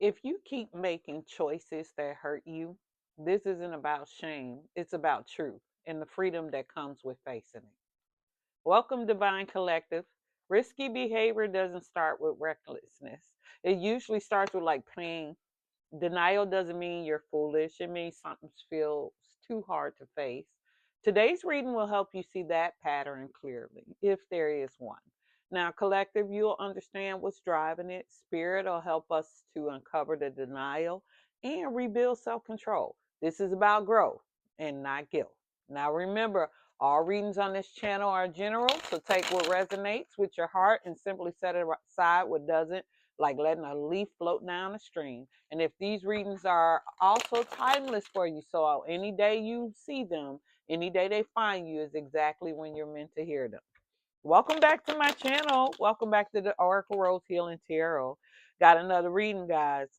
If you keep making choices that hurt you, this isn't about shame, it's about truth and the freedom that comes with facing it. Welcome, Divine Collective. Risky behavior doesn't start with recklessness, it usually starts with like pain. Denial doesn't mean you're foolish, it means something feels too hard to face. Today's reading will help you see that pattern clearly, if there is one. Now, collective, you'll understand what's driving it. Spirit will help us to uncover the denial and rebuild self control. This is about growth and not guilt. Now, remember, all readings on this channel are general, so take what resonates with your heart and simply set aside what doesn't, like letting a leaf float down the stream. And if these readings are also timeless for you, so any day you see them, any day they find you is exactly when you're meant to hear them. Welcome back to my channel. Welcome back to the Oracle Rose Healing Tarot. Got another reading, guys.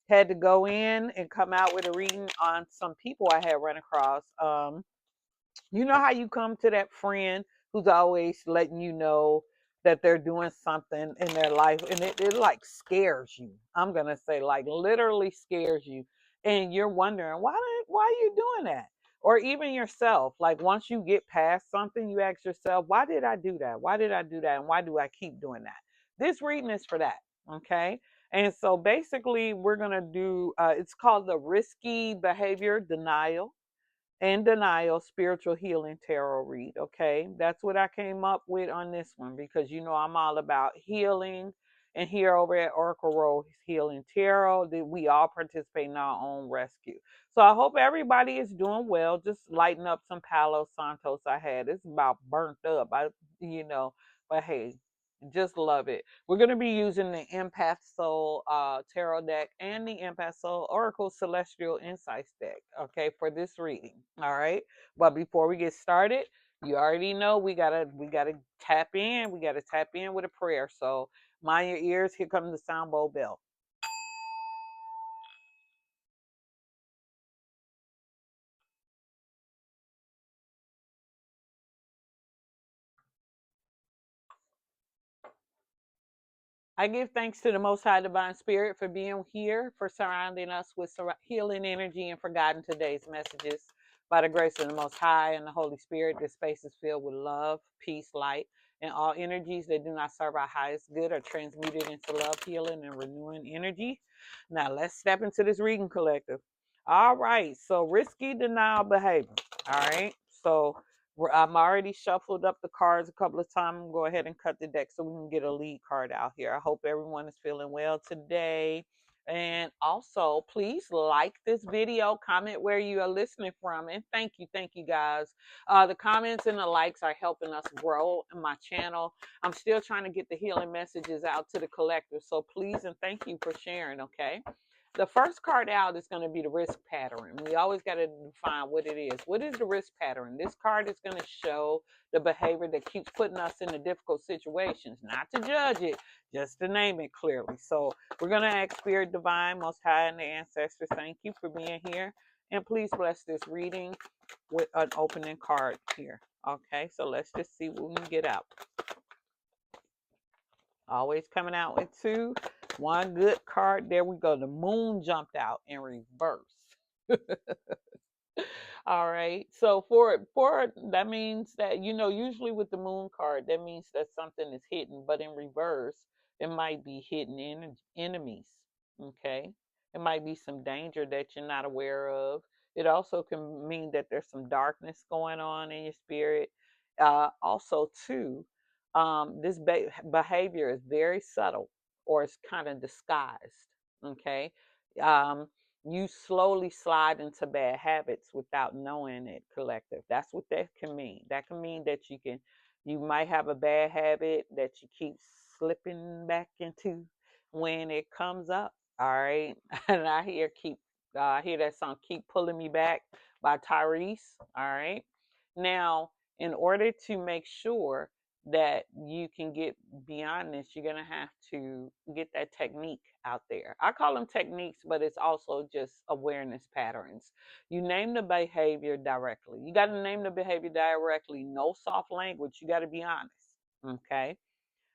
Had to go in and come out with a reading on some people I had run across. You know how you come to that friend who's always letting you know that they're doing something in their life and it like scares you. I'm gonna say like literally scares you. And you're wondering why are you doing that? Or even yourself, like once you get past something, you ask yourself, why did I do that? Why did I do that? And why do I keep doing that? This reading is for that. Okay. And so basically, we're going to do it's called the risky behavior denial and denial spiritual healing tarot read. Okay, that's what I came up with on this one because you know I'm all about healing, and here over at Oracle Rose Healing Tarot that we all participate in our own rescue. So I hope everybody is doing well. Just lighting up some Palo Santos I had. It's about burnt up. But hey, just love it. We're going to be using the Empath Soul Tarot deck and the Empath Soul Oracle Celestial Insights deck, okay, for this reading. All right. But before we get started, you already know we gotta tap in. We gotta tap in with a prayer. So mind your ears. Here comes the sound bowl bell. I give thanks to the Most High Divine Spirit for being here, for surrounding us with healing energy, and for guiding today's messages. By the grace of the Most High and the Holy Spirit, this space is filled with love, peace, light, and all energies that do not serve our highest good are transmuted into love, healing, and renewing energy. Now, let's step into this reading collective. All right, so risky denial behavior. All right, so I'm already shuffled up the cards a couple of times. Go ahead and cut the deck so we can get a lead card out here. I hope everyone is feeling well today. And also, please like this video, comment where you are listening from, and thank you guys. The comments and the likes are helping us grow in my channel. I'm still trying to get the healing messages out to the collective, so please and thank you for sharing, okay? The first card out is going to be the risk pattern. We always got to define what it is. What is the risk pattern? This card is going to show the behavior that keeps putting us in the difficult situations, not to judge it, just to name it clearly. So we're going to ask Spirit Divine, Most High, and the Ancestors, thank you for being here. And please bless this reading with an opening card here. Okay, so let's just see what we can get out. Always coming out with two. One good card. There we go. The moon jumped out in reverse. All right. So for that means that usually with the moon card that means that something is hidden, but in reverse it might be hidden enemies. Okay. It might be some danger that you're not aware of. It also can mean that there's some darkness going on in your spirit. Also, too, this behavior is very subtle or it's kind of disguised. Okay. Um, you slowly slide into bad habits without knowing it, collective. That's what that can mean. That can mean that you might have a bad habit that you keep slipping back into when it comes up. All right. And I hear that song Keep Pulling Me Back by Tyrese. All right. Now, in order to make sure that you can get beyond this, you're going to have to get that technique out there. I call them techniques, but it's also just awareness patterns. You name the behavior directly. You got to name the behavior directly. No soft language. You got to be honest. Okay.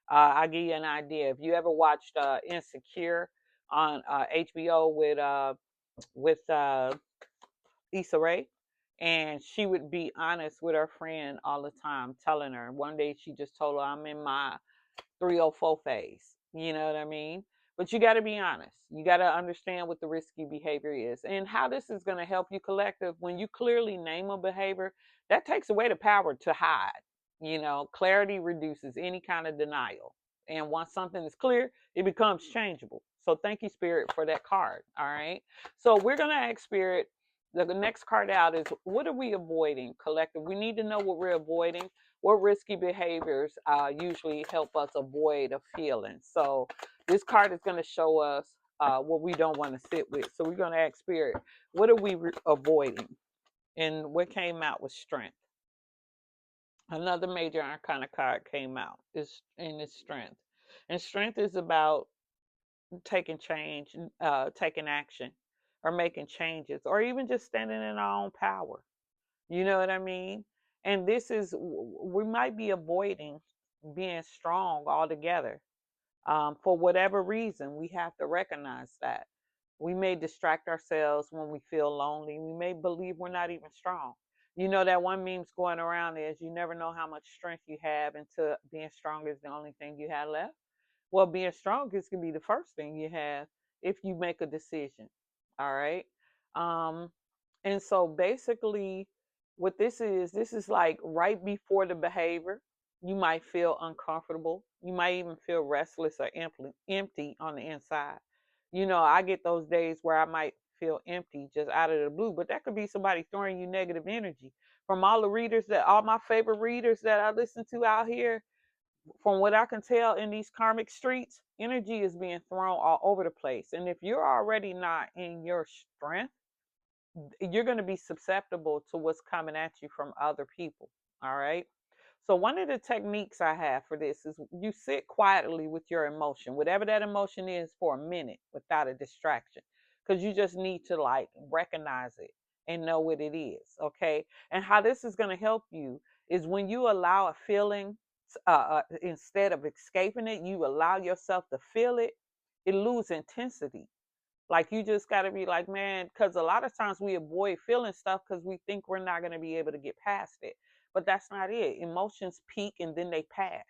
I'll give you an idea. If you ever watched Insecure on HBO with Issa Rae, and she would be honest with her friend all the time, telling her. One day she just told her, "I'm in my 304 phase." You know what I mean? But you got to be honest. You got to understand what the risky behavior is and how this is going to help you collective. When you clearly name a behavior, that takes away the power to hide. Clarity reduces any kind of denial. And once something is clear, it becomes changeable. So thank you, Spirit, for that card. All right. So we're going to ask Spirit. The next card out is, what are we avoiding, collective? We need to know what we're avoiding. What risky behaviors usually help us avoid a feeling. So this card is going to show us what we don't want to sit with. So we're going to ask Spirit, what are we avoiding? And what came out was strength. Another major arcana card came out is in its strength. And strength is about taking change, taking action, or making changes, or even just standing in our own power. You know what I mean? And this is, we might be avoiding being strong altogether. For whatever reason, we have to recognize that. We may distract ourselves when we feel lonely. We may believe we're not even strong. You know, that one meme's going around is, you never know how much strength you have until being strong is the only thing you have left. Well, being strong is going to be the first thing you have if you make a decision. All right. Um, and so basically, what this is like right before the behavior. You might feel uncomfortable. You might even feel restless or empty on the inside. I get those days where I might feel empty just out of the blue, but that could be somebody throwing you negative energy. From all my favorite readers that I listen to out here, from what I can tell in these karmic streets, energy is being thrown all over the place. And if you're already not in your strength, you're going to be susceptible to what's coming at you from other people. All right. So, one of the techniques I have for this is you sit quietly with your emotion, whatever that emotion is, for a minute without a distraction, because you just need to like recognize it and know what it is. Okay. And how this is going to help you is when you allow a feeling, instead of escaping it, you allow yourself to feel it, it loses intensity. Like, you just got to be like, man, because a lot of times we avoid feeling stuff because we think we're not going to be able to get past it. But that's not it. Emotions peak and then they pass.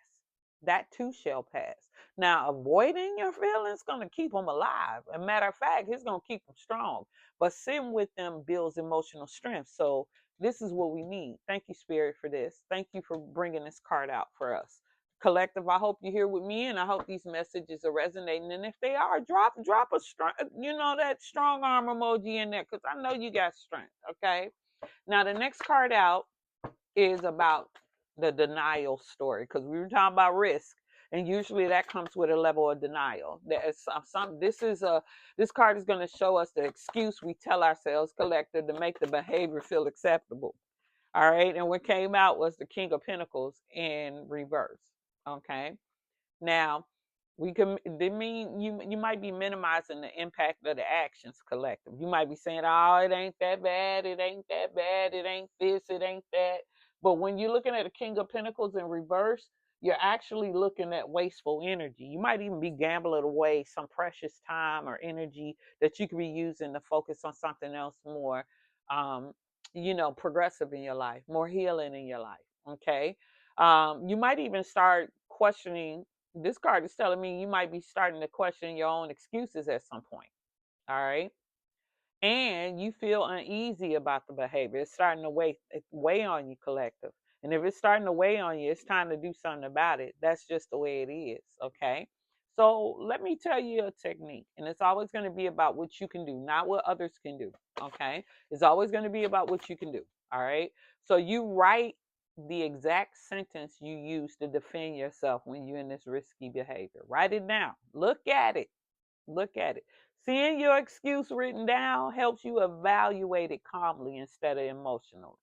That too shall pass. Now, avoiding your feelings going to keep them alive. A matter of fact, it's going to keep them strong. But sitting with them builds emotional strength. So this is what we need. Thank you, Spirit, for this. Thank you for bringing this card out for us. Collective, I hope you're here with me, and I hope these messages are resonating. And if they are, drop a strong, that strong arm emoji in there, because I know you got strength. Okay. Now the next card out is about the denial story, because we were talking about risk, and usually that comes with a level of denial. There's some. This card is going to show us the excuse we tell ourselves, collective, to make the behavior feel acceptable. All right. And what came out was the King of Pentacles in reverse. Okay. Now, we can they mean you might be minimizing the impact of the actions, collective. You might be saying, "Oh, it ain't that bad. It ain't that bad. It ain't this. It ain't that." But when you're looking at the King of Pentacles in reverse, you're actually looking at wasteful energy. You might even be gambling away some precious time or energy that you could be using to focus on something else more, um, progressive in your life, more healing in your life. Okay. You might even start questioning. This card is telling me you might be starting to question your own excuses at some point. All right. And you feel uneasy about the behavior. It's starting to weigh on you, collective. And if it's starting to weigh on you, it's time to do something about it. That's just the way it is. Okay. So let me tell you a technique. And it's always going to be about what you can do, not what others can do. Okay. It's always going to be about what you can do. All right. So you write the exact sentence you use to defend yourself when you're in this risky behavior. Write it down. Look at it. Look at it. Seeing your excuse written down helps you evaluate it calmly instead of emotionally.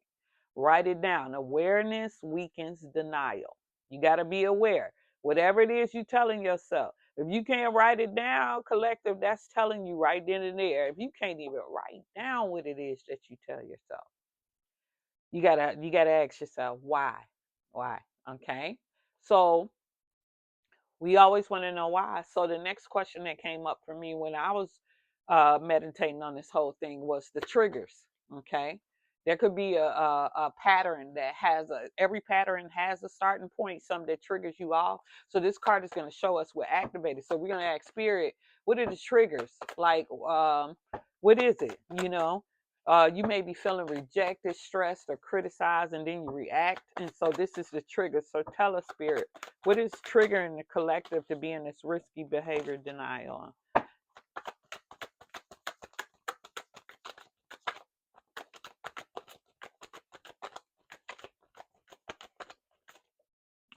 Write it down. Awareness weakens denial. You got to be aware. Whatever it is you're telling yourself. If you can't write it down, collective, that's telling you right then and there. If you can't even write down what it is that you tell yourself, you gotta ask yourself why. Why? Okay. So We always want to know why. So the next question that came up for me when I was meditating on this whole thing was the triggers. Okay, there could be a pattern that has every pattern has a starting point, something that triggers you off. So this card is going to show us what activated. So we're going to ask spirit, what are the triggers? Like, what is it? You may be feeling rejected, stressed, or criticized, and then you react. And so this is the trigger. So tell us, spirit, what is triggering the collective to be in this risky behavior denial?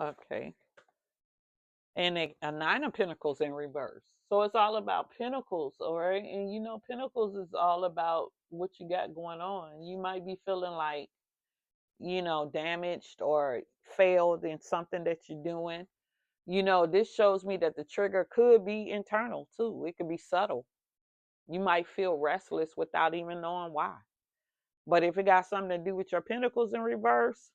Okay. And a nine of pentacles in reverse. So it's all about pentacles, all right? And pentacles is all about what you got going on. You might be feeling like, damaged or failed in something that you're doing. This shows me that the trigger could be internal too. It could be subtle. You might feel restless without even knowing why. But if it got something to do with your pentacles in reverse,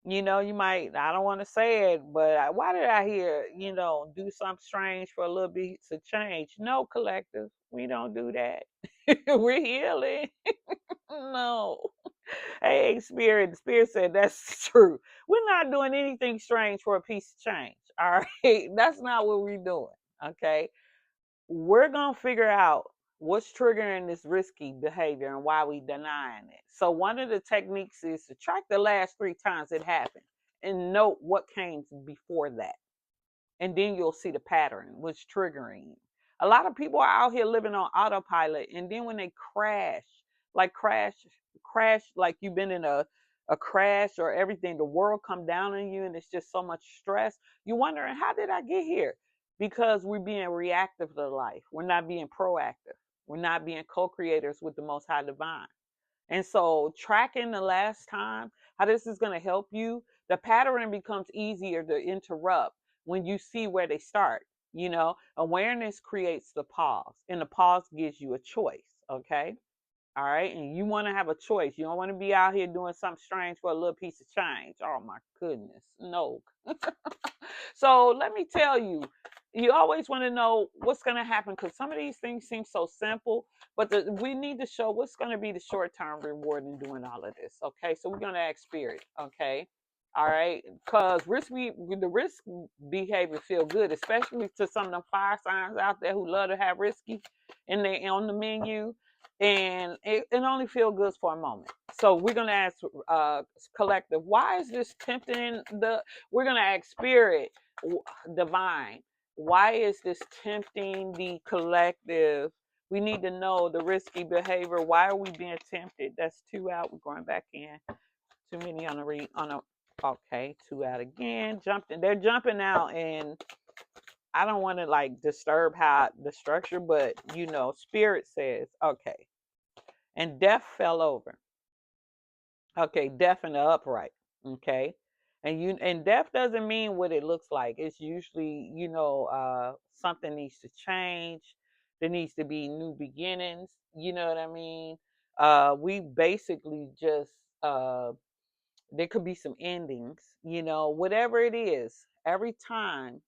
you might, I don't want to say it, but why did I hear, do something strange for a little bit to change? No, collective, we don't do that. We're healing. No. Hey, Spirit, the Spirit said that's true. We're not doing anything strange for a piece of change. All right. That's not what we're doing. Okay. We're going to figure out what's triggering this risky behavior and why we denying it. So one of the techniques is to track the last 3 times it happened and note what came before that. And then you'll see the pattern, what's triggering. A lot of people are out here living on autopilot, and then when they like crash, like you've been in a crash or everything, the world come down on you, and it's just so much stress. You're wondering, how did I get here? Because we're being reactive to life. We're not being proactive. We're not being co-creators with the Most High Divine. And so, tracking the last time, how this is going to help you, the pattern becomes easier to interrupt when you see where they start. Awareness creates the pause, and the pause gives you a choice. Okay. All right. And you want to have a choice. You don't want to be out here doing something strange for a little piece of change. Oh, my goodness. No. So let me tell you, you always want to know what's going to happen because some of these things seem so simple, but we need to show what's going to be the short-term reward in doing all of this. Okay, so we're going to ask spirit. Okay, all right, because the risk behavior feel good, especially to some of them fire signs out there who love to have risky, and they on the menu, and it only feel good for a moment. So we're going to ask collective, why is this tempting the we're going to ask spirit, divine, why is this tempting the collective? We need to know the risky behavior. Why are we being tempted? That's 2 out. We're going back in. Too many on a okay, 2 out again. Jumping. They're jumping out, and I don't want to like disturb how the structure, but spirit says, okay. And death fell over. Okay, deaf and the upright. Okay. And deaf doesn't mean what it looks like. It's usually, something needs to change. There needs to be new beginnings. You know what I mean? We basically just there could be some endings, whatever it is, every time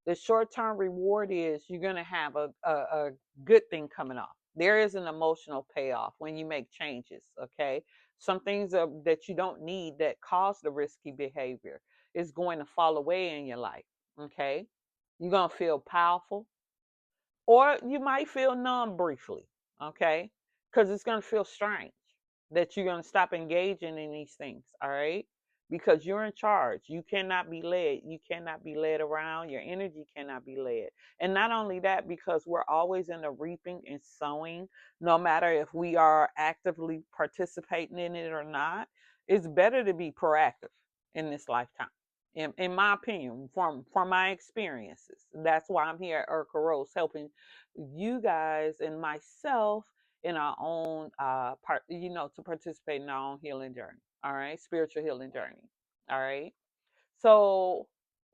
the short-term reward is you're going to have a good thing coming off. There is an emotional payoff when you make changes. Okay, some things that you don't need that cause the risky behavior is going to fall away in your life. Okay, you're going to feel powerful, or you might feel numb briefly. Okay, because it's going to feel strange that you're going to stop engaging in these things. All right, because you're in charge. You cannot be led. You cannot be led around. Your energy cannot be led. And not only that, because we're always in the reaping and sowing, no matter if we are actively participating in it or not, it's better to be proactive in this lifetime. In my opinion, from my experiences. That's why I'm here at Urka Rose, helping you guys and myself in our own part, to participate in our own healing journey. All right, spiritual healing journey. All right. So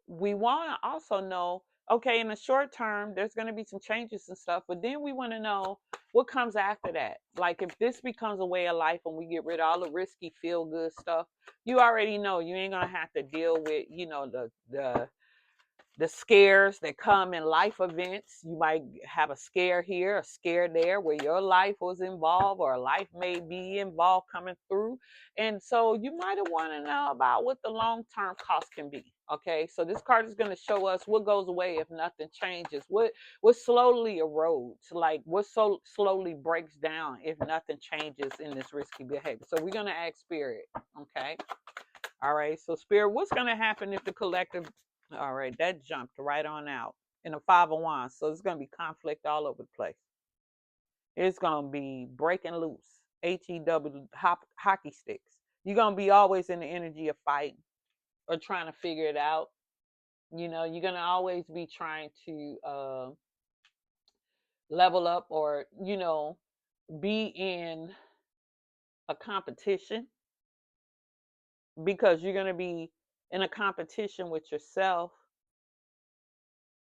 we want to also know, okay, in the short term, there's going to be some changes and stuff, but then we want to know what comes after that. Like if this becomes a way of life and we get rid of all the risky feel good stuff, you already know you ain't going to have to deal with, the scares that come in life events. You might have a scare here, a scare there, where your life was involved or life may be involved coming through. And so you might have want to know about what the long-term cost can be. Okay, so this card is going to show us what goes away if nothing changes, what slowly erodes, like what so slowly breaks down if nothing changes in this risky behavior. So we're going to ask spirit. Okay. All right. So, Spirit, what's going to happen if the collective? All right, that jumped right on out in a 5 of Wands. So, it's going to be conflict all over the place. It's going to be breaking loose. Hockey sticks. You're going to be always in the energy of fighting or trying to figure it out. You're going to always be trying to level up or, be in a competition because you're going to be in a competition with yourself,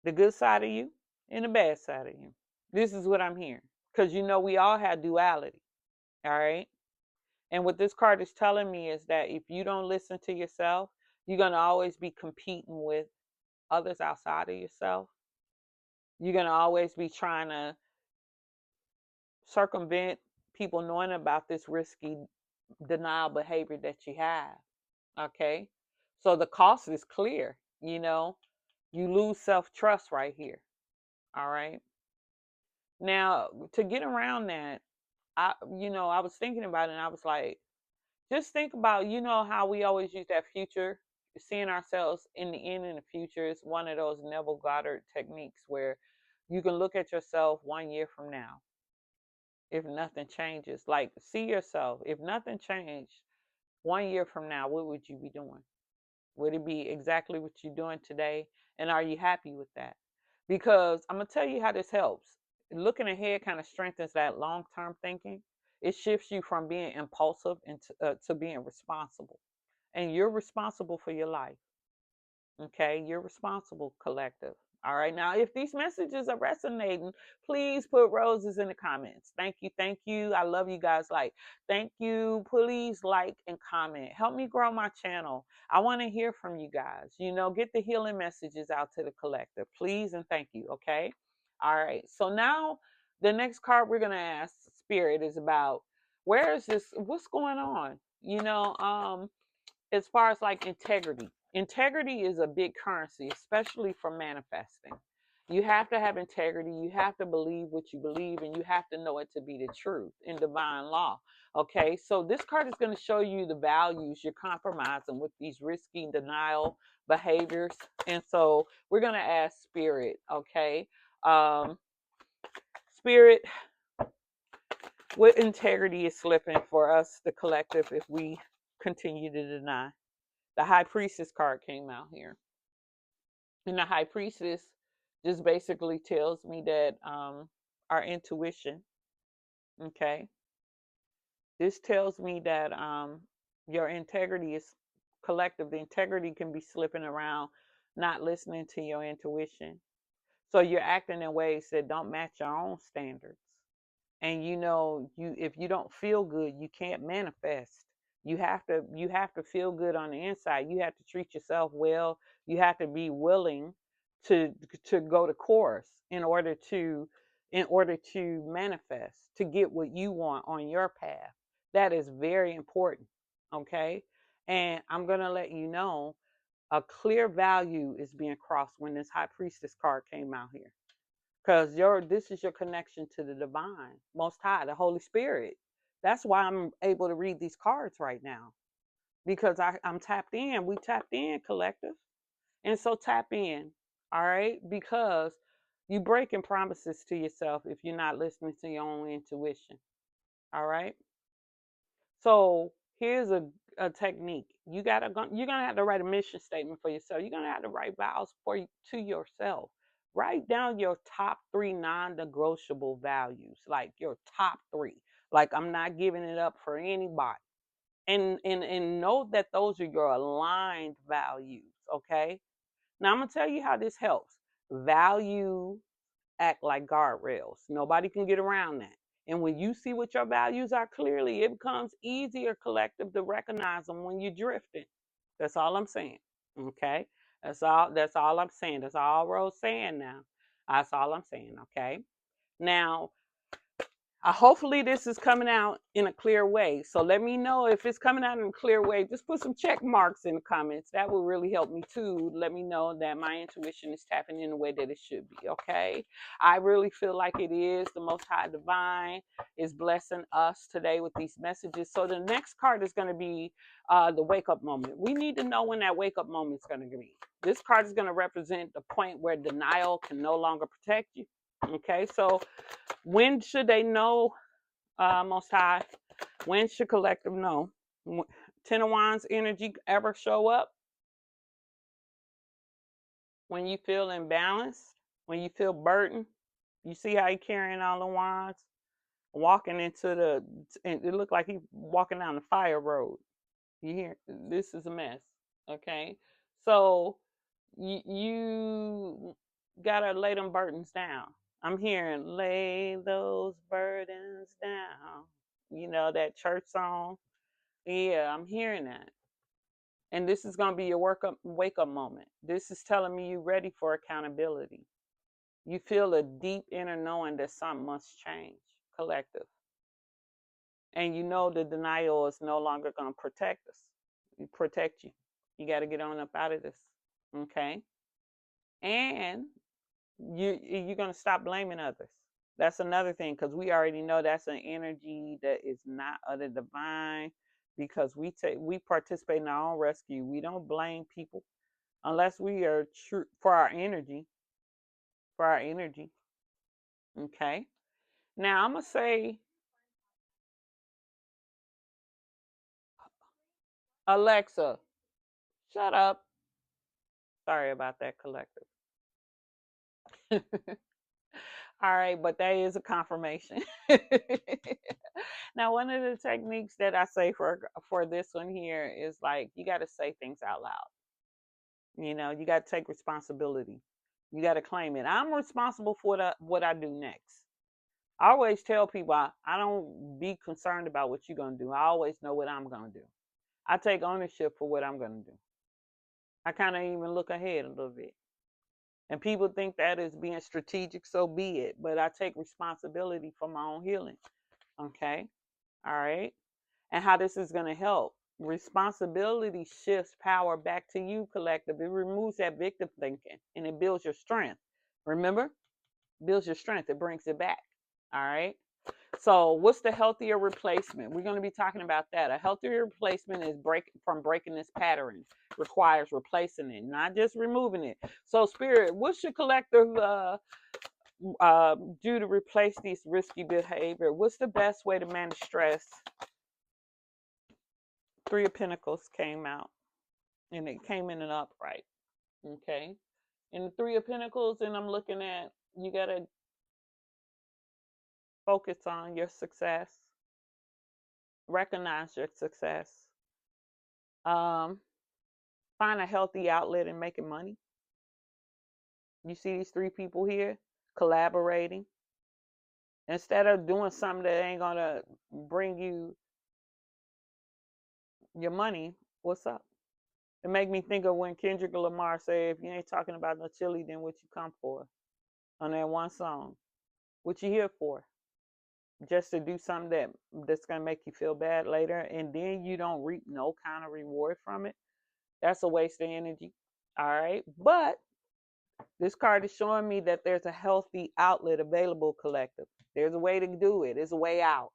the good side of you and the bad side of you. This is what I'm hearing. Because we all have duality. All right. And what this card is telling me is that if you don't listen to yourself, you're going to always be competing with others outside of yourself. You're going to always be trying to circumvent people knowing about this risky denial behavior that you have. Okay. So the cost is clear. You lose self trust right here. All right. Now, to get around that, I was thinking about it and I was like, just think about, how we always use that future, seeing ourselves in the end in the future is one of those Neville Goddard techniques where you can look at yourself 1 year from now. If nothing changes, like see yourself, if nothing changed 1 year from now, what would you be doing? Would it be exactly what you're doing today? And are you happy with that? Because I'm going to tell you how this helps. Looking ahead kind of strengthens that long term thinking. It shifts you from being impulsive into to being responsible. And you're responsible for your life. Okay, you're responsible, collective. All right, now if these messages are resonating, please put roses in the comments. Thank you, thank you. I love you guys. Thank you. Please like and comment. Help me grow my channel. I want to hear from you guys. Get the healing messages out to the collective, please and thank you. Okay. All right. So now the next card we're gonna ask Spirit is about where is this? What's going on? As far as like integrity. Integrity is a big currency, especially for manifesting. You have to have integrity. You have to believe what you believe, and you have to know it to be the truth in divine law. Okay, so this card is going to show you the values you're compromising with these risky denial behaviors. And so we're going to ask Spirit, okay? Um, Spirit, what integrity is slipping for us, the collective, if we continue to deny? The High Priestess card came out here. And the High Priestess just basically tells me that our intuition, okay, this tells me that your integrity is collective. The integrity can be slipping around, not listening to your intuition. So you're acting in ways that don't match your own standards. And you if you don't feel good, you can't manifest. You have to feel good on the inside. You have to treat yourself well. You have to be willing to go to course in order to manifest, to get what you want on your path. That is very important. Okay. And I'm going to let you know a clear value is being crossed when this High Priestess card came out here, because this is your connection to the divine, most high, the Holy Spirit. That's why I'm able to read these cards right now, because I'm tapped in. We tapped in, collective. And so tap in. All right, because you breaking promises to yourself if you're not listening to your own intuition. All right. So here's a technique. You're gonna have to write a mission statement for yourself. You're gonna have to write vows to yourself. Write down your top 3 non-negotiable values, like your top 3. Like, I'm not giving it up for anybody. And know that those are your aligned values. Okay. Now I'm gonna tell you how this helps. Value act like guardrails. Nobody can get around that. And when you see what your values are clearly, it becomes easier, collective, to recognize them when you're drifting. That's all I'm saying. Okay. That's all I'm saying. That's all Rose saying now. That's all I'm saying. Okay. Now, hopefully this is coming out in a clear way. So let me know if it's coming out in a clear way. Just put some check marks in the comments. That will really help me too. Let me know that my intuition is tapping in the way that it should be. Okay. I really feel like it is. The Most High Divine is blessing us today with these messages. So the next card is going to be the wake up moment. We need to know when that wake up moment is going to be. This card is going to represent the point where denial can no longer protect you. Okay. So when should they know, Most High? When should collective know? Ten of Wands energy ever show up? When you feel imbalanced? When you feel burdened? You see how he carrying all the wands? Walking into the, and it looked like he walking down the fire road. You hear? This is a mess. Okay. So you gotta lay them burdens down. I'm hearing lay those burdens down. You know that church song? Yeah, I'm hearing that. And this is gonna be your wake up moment. This is telling me you're ready for accountability. You feel a deep inner knowing that something must change, collective. And you know the denial is no longer gonna protect you. You gotta get on up out of this. Okay. And you're going to stop blaming others. That's another thing, because we already know that's an energy that is not of the divine, because we participate in our own rescue. We don't blame people unless we are true for our energy. Okay. Now I'm gonna say, Alexa, shut up. Sorry about that, collective. All right, but that is a confirmation. Now, one of the techniques that I say for this one here is like you got to say things out loud. You got to take responsibility. You got to claim it. I'm responsible for what I do next. I always tell people I don't be concerned about what you're gonna do. I always know what I'm gonna do. I take ownership for what I'm gonna do. I kind of even look ahead a little bit. And people think that is being strategic, so be it. But I take responsibility for my own healing. Okay. All right. And how this is going to help. Responsibility shifts power back to you, collective. It removes that victim thinking and it builds your strength. Remember? Builds your strength. It brings it back. All right. So, what's the healthier replacement? We're going to be talking about that. A healthier replacement is breaking this pattern. Requires replacing it, not just removing it. So, spirit, what should collective do to replace these risky behavior? What's the best way to manage stress? Three of Pentacles came out, and it came in an upright. Okay, in the Three of Pentacles, and I'm looking at you gotta focus on your success, recognize your success, um, find a healthy outlet in making money. You see these three people here collaborating instead of doing something that ain't gonna bring you your money. What's up? It make me think of when Kendrick Lamar said, "If you ain't talking about no chili, then what you come for?" On that one song, what you here for? Just to do something that's gonna make you feel bad later, and then you don't reap no kind of reward from it. That's a waste of energy. All right, but this card is showing me that there's a healthy outlet available, collective. There's a way to do it. There's a way out.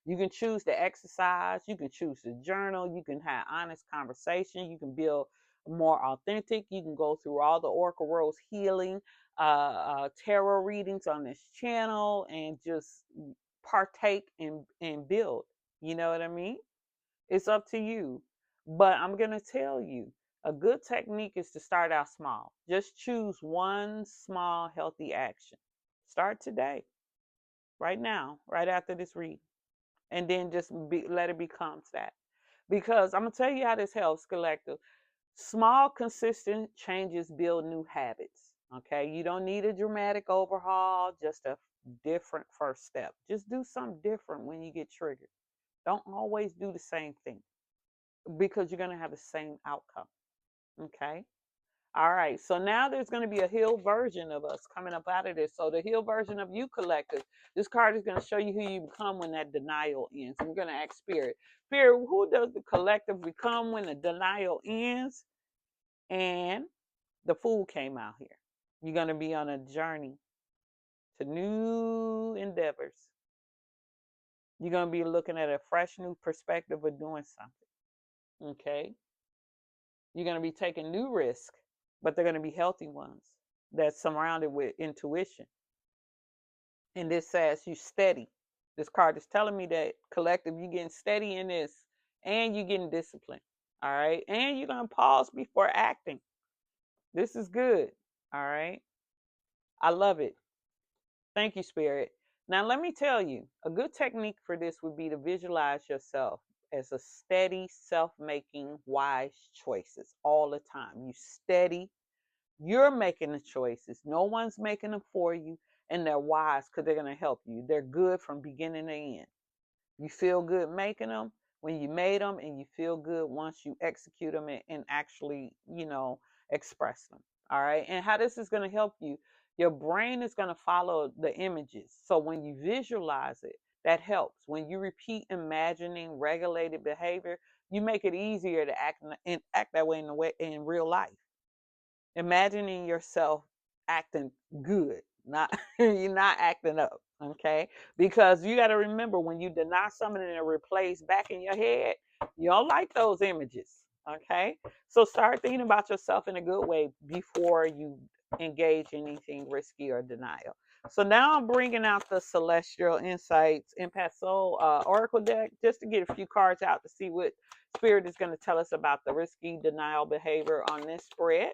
You can choose to exercise. You can choose to journal. You can have honest conversation. You can build more authentic. You can go through all the Oracle Rose healing, tarot readings on this channel and just partake and build. You know what I mean? It's up to you. But I'm going to tell you a good technique is to start out small. Just choose one small, healthy action. Start today, right now, right after this read. And then just let it become that. Because I'm going to tell you how this helps, collective. Small, consistent changes build new habits. Okay. You don't need a dramatic overhaul, just a different first step. Just do something different when you get triggered. Don't always do the same thing because you're going to have the same outcome. Okay. All right, so now there's going to be a healed version of us coming up out of this. So the healed version of you, collective. This card is going to show you who you become when that denial ends. I'm going to ask Spirit. Spirit, who does the collective become when the denial ends? And the Fool came out here. You're going to be on a journey to new endeavors. You're going to be looking at a fresh new perspective of doing something. Okay? You're going to be taking new risks, but they're going to be healthy ones that's surrounded with intuition. And this says you steady. This card is telling me that, collective, you're getting steady in this and you're getting disciplined. All right. And you're going to pause before acting. This is good. All right. I love it. Thank you, Spirit. Now, let me tell you, a good technique for this would be to visualize yourself as a steady, self making, wise choices all the time. You steady, you're making the choices. No one's making them for you, and they're wise because they're going to help you. They're good from beginning to end. You feel good making them when you made them, and you feel good once you execute them and actually, express them. All right. And how this is going to help you, your brain is going to follow the images. So when you visualize it, that helps. When you repeat imagining regulated behavior, you make it easier to act that way in real life. Imagining yourself acting good, not you're not acting up, okay? Because you got to remember, when you deny something and it replays back in your head, you don't like those images, okay? So start thinking about yourself in a good way before you engage in anything risky or denial. So now I'm bringing out the Celestial Insights Empath Soul Oracle deck just to get a few cards out to see what Spirit is going to tell us about the risky denial behavior on this spread.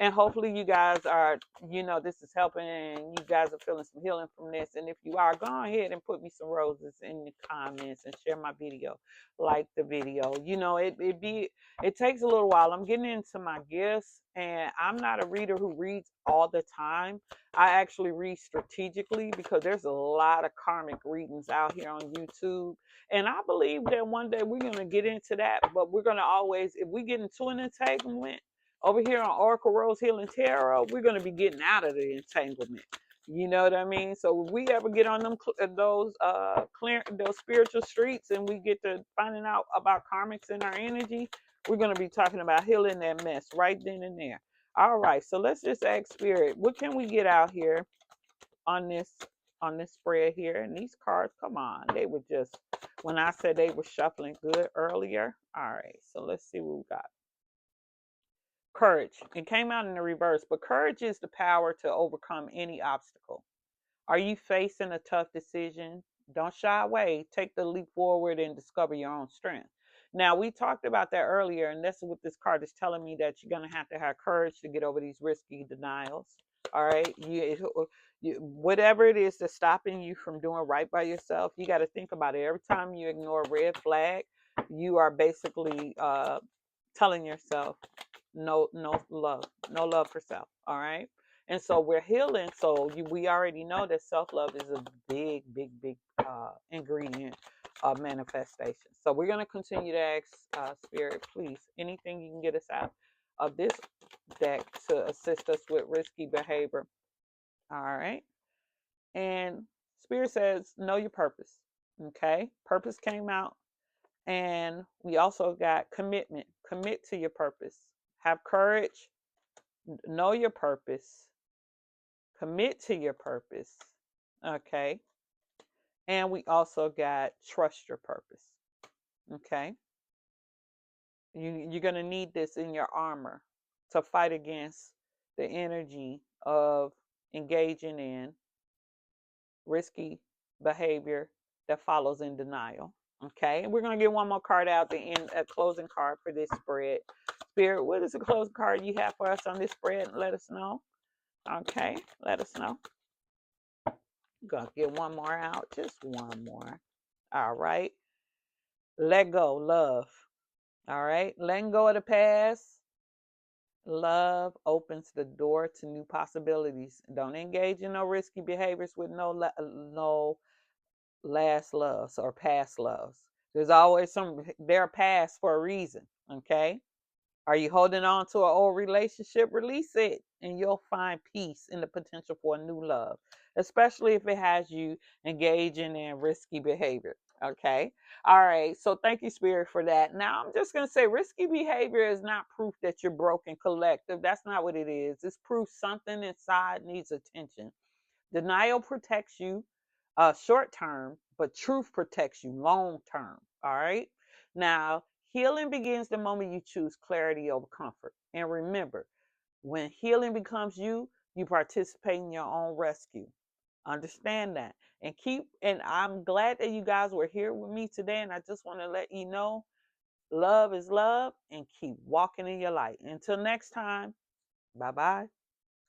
And hopefully you guys are, this is helping and you guys are feeling some healing from this. And if you are, go ahead and put me some roses in the comments and share my video. Like the video. It takes a little while. I'm getting into my gifts, and I'm not a reader who reads all the time. I actually read strategically because there's a lot of karmic readings out here on YouTube. And I believe that one day we're gonna get into that, but we're gonna always, if we get into an entanglement, over here on Oracle Rose Healing Tarot, we're going to be getting out of the entanglement. You know what I mean? So if we ever get on those spiritual streets and we get to finding out about karmics in our energy, we're going to be talking about healing that mess right then and there. All right, so let's just ask Spirit, what can we get out here on this spread here? And these cards, come on, they were just, when I said they were shuffling good earlier. All right, so let's see what we got. Courage. It came out in the reverse, but courage is the power to overcome any obstacle. Are you facing a tough decision? Don't shy away. Take the leap forward and discover your own strength. Now, we talked about that earlier, and that's what this card is telling me, that you're going to have courage to get over these risky denials. All right. Whatever it is that's stopping you from doing right by yourself, you got to think about it. Every time you ignore a red flag, you are basically telling yourself, no love for self. All right. And so we're healing. So we already know that self-love is a big ingredient of manifestation. So we're going to continue to ask Spirit, please, anything you can get us out of this deck to assist us with risky behavior. All right. And Spirit says, know your purpose. Okay. Purpose came out. And we also got commitment. Commit to your purpose. Have courage. Know your purpose. Commit to your purpose. Okay. And we also got trust your purpose. Okay. You're going to need this in your armor to fight against the energy of engaging in risky behavior that follows in denial. Okay. And we're going to get one more card out, the end, a closing card for this spread. Spirit, what is the closing card you have for us on this spread? Let us know. Okay. Let us know. Gonna get one more out, just one more. All right. Let go, love. All right. Letting go of the past. Love opens the door to new possibilities. Don't engage in no risky behaviors with no last loves or past loves. There's always they're past for a reason. Okay. Are you holding on to an old relationship? Release it and you'll find peace in the potential for a new love, especially if it has you engaging in risky behavior. Okay. All right. So thank you, Spirit, for that. Now I'm just going to say risky behavior is not proof that you're broken collective. That's not what it is. It's proof something inside needs attention. Denial protects you short term, but truth protects you long term. All right. Now, healing begins the moment you choose clarity over comfort. And remember, when healing becomes you, you participate in your own rescue. Understand that. And I'm glad that you guys were here with me today. And I just want to let you know love is love and keep walking in your light. Until next time, bye bye.